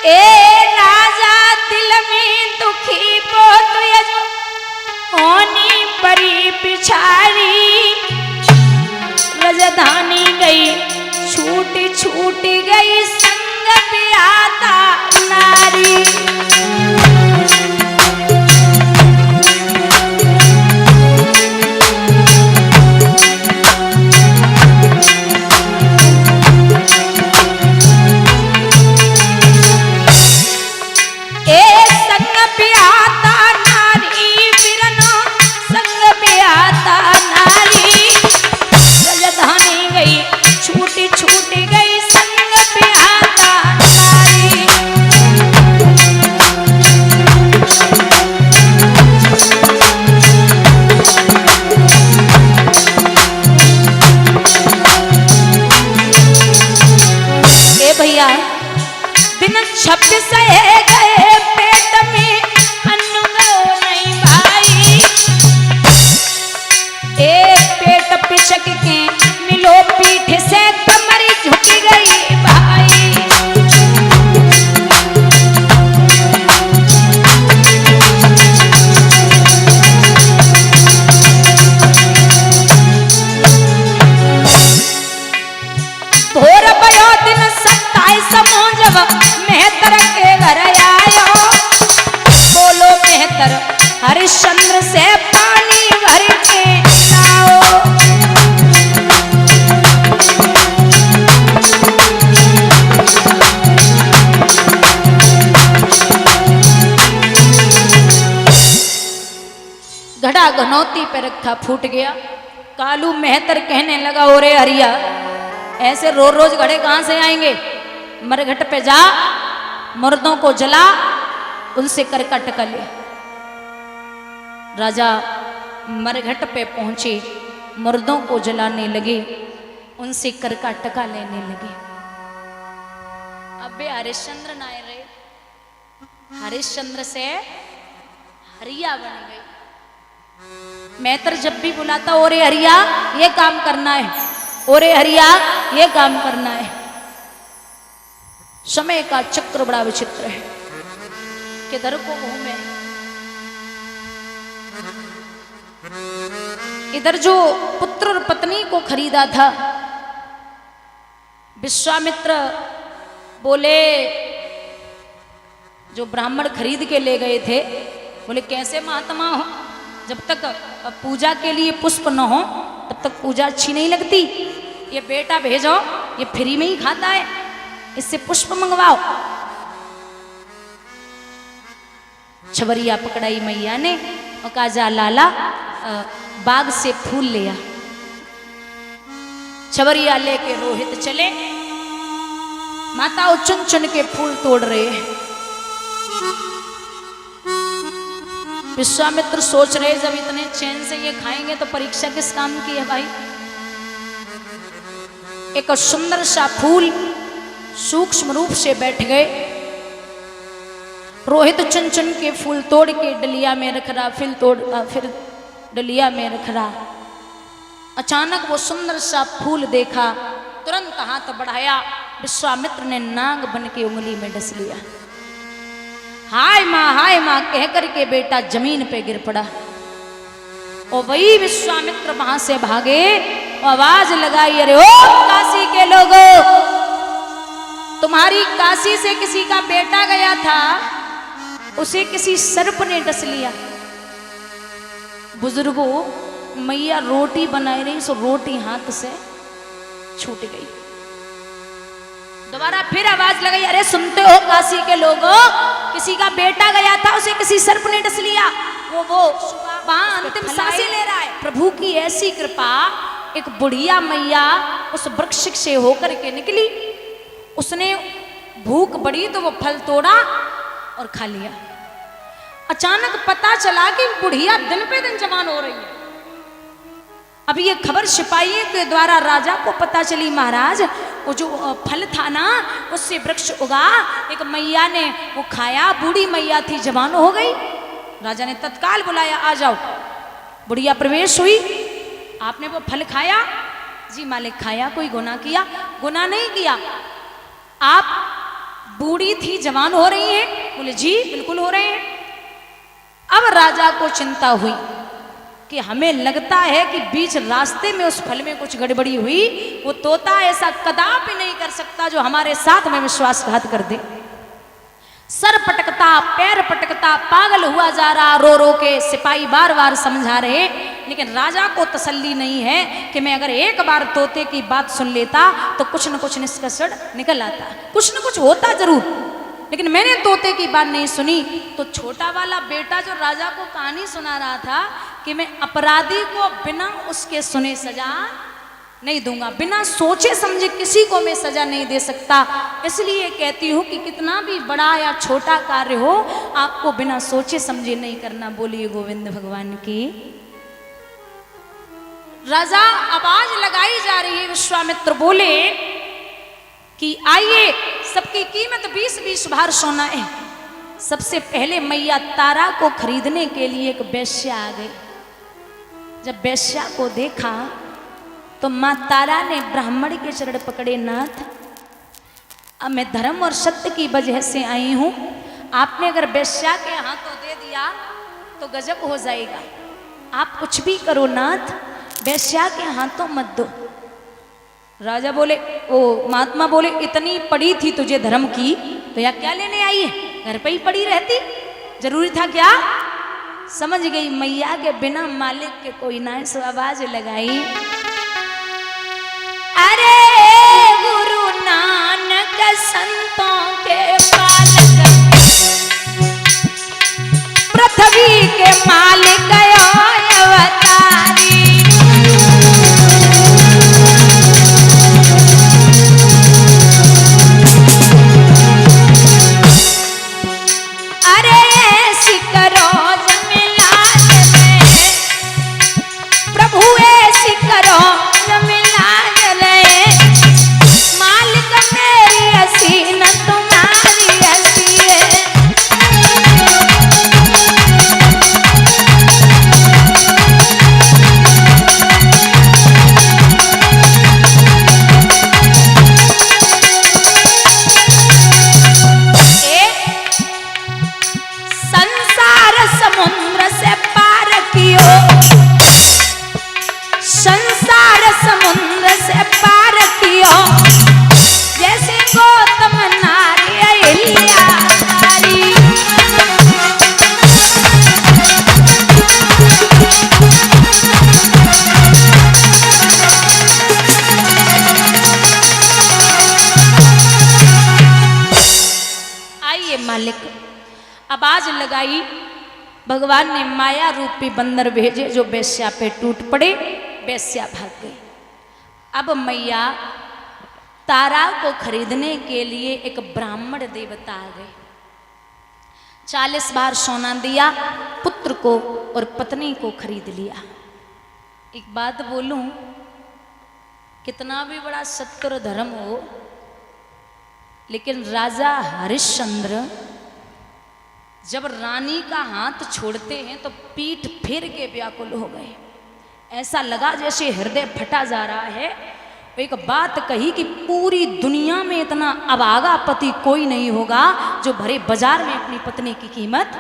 ए राजा दिल में दुखी बहुत होनी परी पिछारी, राजधानी गई छूट छूट गई संग प्याता नारी। छब्बीस गए पेट में अन्न नहीं भाई, एक पेट पिचक के मिलो पीठ से कमरी झुक गई भाई। भोर भयो दिन 27 जब मेहतर के घर आयो, बोलो मेहतर हरिश्चंद्र से पानी भर के लाओ। घड़ा घनौती पे रखा फूट गया। कालू मेहतर कहने लगा, ओरे हरिया ऐसे रोज रोज घड़े कहां से आएंगे, मरघट पे जा मुर्दों को जला उनसे करकट कर ले। राजा मरघट पे पहुंचे, मुर्दों को जलाने लगे, उनसे करकट का लेने लगे। अबे हरिश्चंद्र ना रहे, हरिश्चंद्र से हरिया बन गई। मेहतर जब भी बुलाता, ओरे हरिया ये काम करना है, ओरे हरिया ये काम करना है। समय का चक्र बड़ा विचित्र है, किधर को घूमे। इधर जो पुत्र और पत्नी को खरीदा था, विश्वामित्र बोले, जो ब्राह्मण खरीद के ले गए थे, बोले कैसे महात्मा हो, जब तक पूजा के लिए पुष्प न हो तब तक पूजा अच्छी नहीं लगती। ये बेटा भेजो, ये फ्री में ही खाता है, इससे पुष्प मंगवाओ। छवरिया पकड़ाई मैया ने और कहा, जा लाला बाग से फूल ले आ। छवरिया लेके रोहित चले, माताओं चुन चुन के फूल तोड़ रहे हैं। विश्वामित्र सोच रहे, जब इतने चैन से ये खाएंगे तो परीक्षा किस काम की है भाई। एक सुंदर सा फूल सूक्ष्म रूप से बैठ गए। रोहित चुन चुन के फूल तोड़ के डलिया में रख रहा, फिर डलिया में रख रहा। अचानक वो सुंदर सा फूल देखा, तुरंत हाथ बढ़ाया, विश्वामित्र ने नाग बन के उंगली में डस लिया। हाय माँ कह करके बेटा जमीन पे गिर पड़ा। और वही विश्वामित्र वहां से भागे और आवाज लगाई, अरे ओ काशी के लोगों, तुम्हारी काशी से किसी का बेटा गया था, उसे किसी सर्प ने डस लिया। बुजुर्गों, मैया रोटी बनाई रही, सो रोटी हाथ से छूट गई। दोबारा फिर आवाज लगाई, अरे सुनते हो काशी के लोगों, किसी का बेटा गया था, उसे किसी सर्प ने डस लिया। वो वहां अंतिम सांसें ले रहा है। प्रभु की ऐसी कृपा, एक बुढ़िया मैया उस वृक्ष से होकर के निकली। उसने भूख बढ़ी तो वो फल तोड़ा और खा लिया। अचानक पता चला कि बुढ़िया दिन पे दिन जवान हो रही है। अभी ये खबर सिपाहियों के द्वारा राजा को पता चली, महाराज वो जो फल था ना, उससे वृक्ष उगा, एक मैया ने वो खाया, बूढ़ी मैया थी, जवान हो गई। राजा ने तत्काल बुलाया, आ जाओ। बुढ़िया प्रवेश हुई। आपने वो फल खाया? जी मालिक खाया। कोई गुनाह किया? गुनाह नहीं किया। आप बूढ़ी थी, जवान हो रही हैं? बोले जी बिल्कुल हो रहे हैं। अब राजा को चिंता हुई कि हमें लगता है कि बीच रास्ते में उस फल में कुछ गड़बड़ी हुई। वो तोता ऐसा कदापि नहीं कर सकता जो हमारे साथ में विश्वासघात कर दे। सर पटकता, पैर पटकता, पागल हुआ जा रहा, रो रो के। सिपाही बार बार समझा रहे, लेकिन राजा को तसल्ली नहीं है कि मैं अगर एक बार तोते की बात सुन लेता तो कुछ न कुछ निष्कर्ष निकल आता, कुछ न कुछ होता जरूर। लेकिन मैंने तोते की बात नहीं सुनी। तो छोटा वाला बेटा जो राजा को कहानी सुना रहा था कि मैं अपराधी को बिना उसके सुने सजा नहीं दूंगा, बिना सोचे समझे किसी को मैं सजा नहीं दे सकता। इसलिए कहती हूं कि कितना भी बड़ा या छोटा कार्य हो, आपको बिना सोचे समझे नहीं करना। बोलिए गोविंद भगवान की। राजा आवाज लगाई जा रही है। विश्वामित्र बोले कि आइए, सबकी कीमत 20-20 भार सोना है। सबसे पहले मैया तारा को खरीदने के लिए एक वेश्या आ गई। जब वेश्या को देखा तो मां तारा ने ब्राह्मण के चरण पकड़े, नाथ अब मैं धर्म और सत्य की वजह से आई हूं, आपने अगर वेश्या के हाथों दे दिया तो गजब हो जाएगा। आप कुछ भी करो नाथ, वेश्या के हाथों मत दो। राजा बोले, ओ महात्मा बोले, इतनी पड़ी थी तुझे धर्म की तो या क्या लेने आई है, घर पे ही पड़ी रहती, जरूरी था क्या? समझ गई मैया के बिना मालिक के कोई ना। सो आवाज लगाई, अरे गुरु नानक संतों के पालक, पृथ्वी के मालिक अवतारी। अरे ऐसी करो जमीलाज में, प्रभु ऐसी करो जमीलाज रे, मालिक मेरी ऐसी न तुम्हारी ऐसी है। संसार समुद्र से पार कियो, संसार समुद्र से पार कियो, जैसे गौतम नारी अहिल्या नारी। आइए मालिक, आवाज लगाई। भगवान ने माया रूपी बंदर भेजे जो वेश्या पे टूट पड़े, वेश्या भाग गई। अब मैया तारा को खरीदने के लिए एक ब्राह्मण देवता आ गए। 40 बार सोना दिया, पुत्र को और पत्नी को खरीद लिया। एक बात बोलूं, कितना भी बड़ा सत्य और धर्म हो, लेकिन राजा हरिश्चंद्र जब रानी का हाथ छोड़ते हैं तो पीठ फेर के व्याकुल हो गए। ऐसा लगा जैसे हृदय फटा जा रहा है। एक बात कही कि पूरी दुनिया में इतना अभागा पति कोई नहीं होगा जो भरे बाजार में अपनी पत्नी की कीमत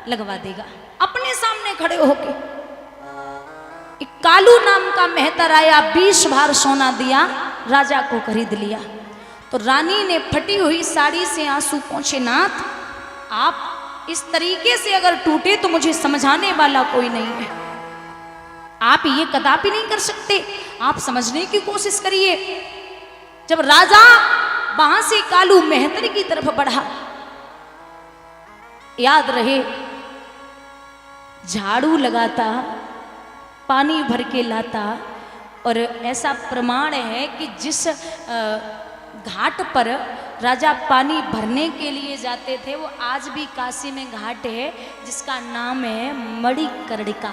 लगवा देगा। अपने सामने खड़े होके एक कालू नाम का मेहतर आया, 20 भार सोना दिया, राजा को खरीद लिया। तो रानी ने फटी हुई साड़ी से आंसू पोंछे, नाथ आप इस तरीके से अगर टूटे तो मुझे समझाने वाला कोई नहीं है, आप ये कदापि नहीं कर सकते, आप समझने की कोशिश करिए। जब राजा वहां से कालू मेहतर की तरफ बढ़ा, याद रहे झाड़ू लगाता, पानी भर के लाता, और ऐसा प्रमाण है कि जिस घाट पर राजा पानी भरने के लिए जाते थे वो आज भी काशी में घाट है जिसका नाम है मणिकर्णिका।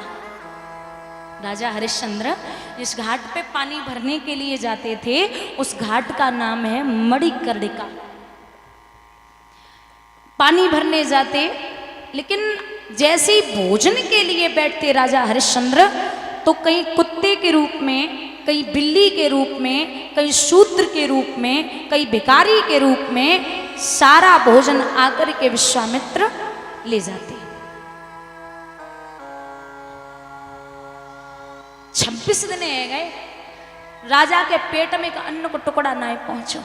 राजा हरिश्चंद्र जिस घाट पे पानी भरने के लिए जाते थे उस घाट का नाम है मणिकर्णिका। पानी भरने जाते, लेकिन जैसे ही भोजन के लिए बैठते राजा हरिश्चंद्र तो कहीं कुत्ते के रूप में, कहीं बिल्ली के रूप में, कहीं शूद्र के रूप में, कहीं भिखारी के रूप में सारा भोजन आकर के विश्वामित्र ले जाते। 26 दिन है गए, राजा के पेट में एक अन्न को टुकड़ा ना पहुंचो।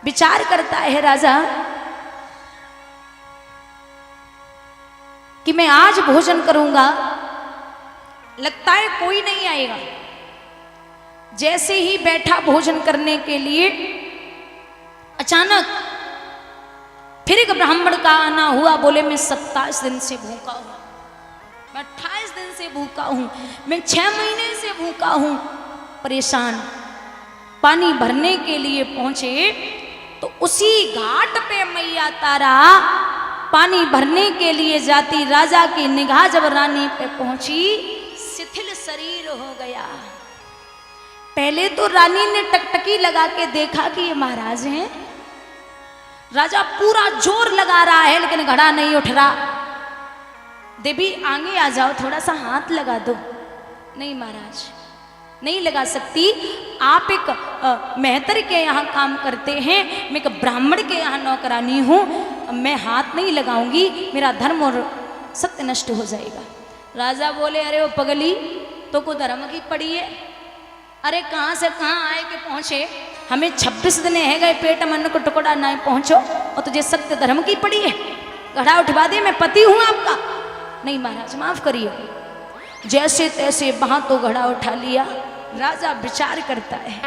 विचार करता है राजा कि मैं आज भोजन करूंगा, लगता है कोई नहीं आएगा। जैसे ही बैठा भोजन करने के लिए, अचानक फिर एक ब्राह्मण का आना हुआ। बोले मैं 27 दिन से भूखा हूं, मैं 28 दिन से भूखा हूं, मैं 6 महीने से भूखा हूं, परेशान। पानी भरने के लिए पहुंचे तो उसी घाट पे मैया तारा पानी भरने के लिए जाती। राजा की निगाह जब रानी पे पहुंची, शिथिल शरीर हो गया। पहले तो रानी ने टकटकी लगा के देखा कि ये महाराज हैं। राजा पूरा जोर लगा रहा है लेकिन घड़ा नहीं उठ रहा। देवी आगे आ जाओ, थोड़ा सा हाथ लगा दो। नहीं महाराज, नहीं लगा सकती। आप एक मेहतर के यहाँ काम करते हैं, मैं एक ब्राह्मण के यहाँ नौकरानी हूँ, मैं हाथ नहीं लगाऊंगी, मेरा धर्म और सत्य नष्ट हो जाएगा। राजा बोले अरे वो पगली, तो को धर्म की पड़ी है? अरे कहाँ से कहाँ आए के पहुँचे? हमें 26 दिन है गए, पेट मन को टुकड़ा ना पहुँचो और तुझे सत्य धर्म की पड़ी है? घड़ा उठवा दे, मैं पति हूँ आपका। नहीं महाराज माफ करिए। जैसे तैसे वहां तो घड़ा उठा लिया। राजा विचार करता है,